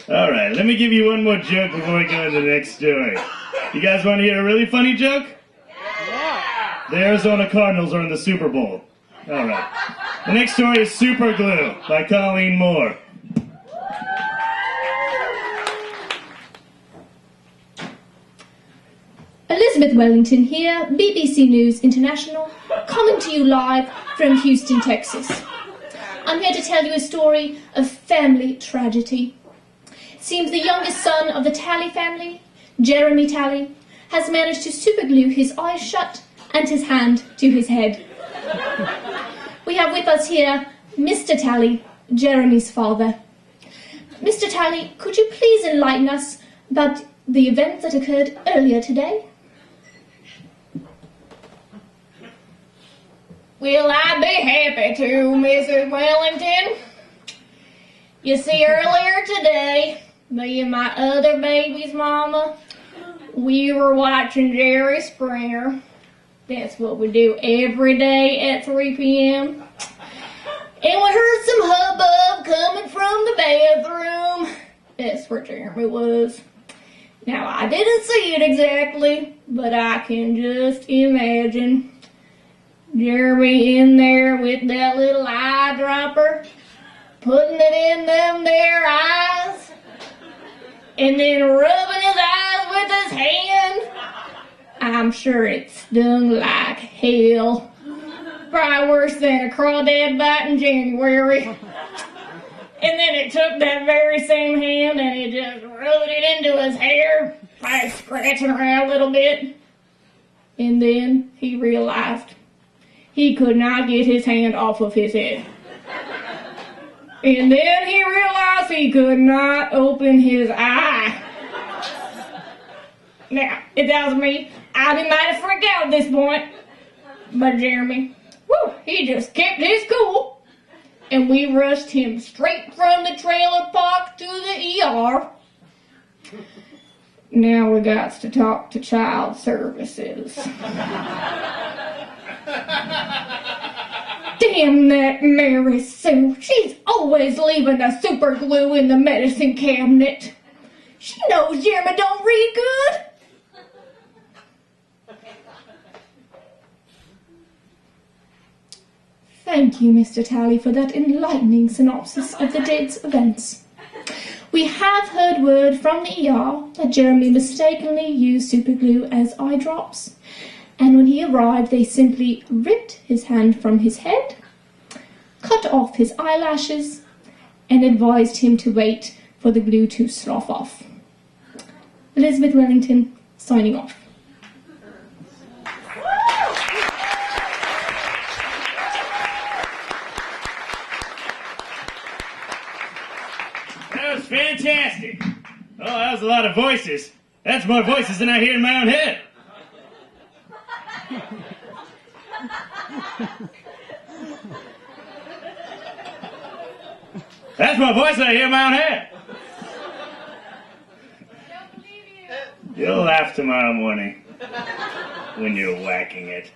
Alright, let me give you one more joke before we go into the next story. You guys want to hear a really funny joke? Yeah. The Arizona Cardinals are in the Super Bowl. Alright. The next story is Superglue by Colleen Moore. Elizabeth Wellington here, BBC News International, coming to you live from Houston, Texas. I'm here to tell you a story of family tragedy. It seems the youngest son of the Talley family, Jeremy Talley, has managed to superglue his eyes shut and his hand to his head. We have with us here Mr. Talley, Jeremy's father. Mr. Talley, could you please enlighten us about the events that occurred earlier today? Will I be happy to, Mrs. Wellington? You see, earlier today, me and my other baby's mama, we were watching Jerry Springer. That's what we do every day at 3 p.m. And we heard some hubbub coming from the bathroom. That's where Jeremy was. Now, I didn't see it exactly, but I can just imagine Jeremy in there with that little eyedropper, putting it in them there eyes, and then rubbing his eyes with his hand. I'm sure it stung like hell. Probably worse than a crawdad bite in January. And then it took that very same hand and it just rubbed it into his hair, probably scratching around a little bit. And then he realized he could not get his hand off of his head. And then he realized he could not open his eye. Now, if that was me, I'd be mighty freaked out at this point. But Jeremy, he just kept his cool. And we rushed him straight from the trailer park to the ER. Now we got to talk to child services. Damn that Mary Sue. She's always leaving the super glue in the medicine cabinet. She knows Jeremy don't read good. Thank you, Mr. Talley, for that enlightening synopsis of the day's events. We have heard word from the ER that Jeremy mistakenly used superglue as eye drops, and when he arrived they simply ripped his hand from his head, cut off his eyelashes, and advised him to wait for the glue to slough off. Elizabeth Wellington, signing off. That was fantastic. Oh, that was a lot of voices. That's more voices than I hear in my own head. That's my voice I hear in my own head. You'll laugh tomorrow morning when you're whacking it.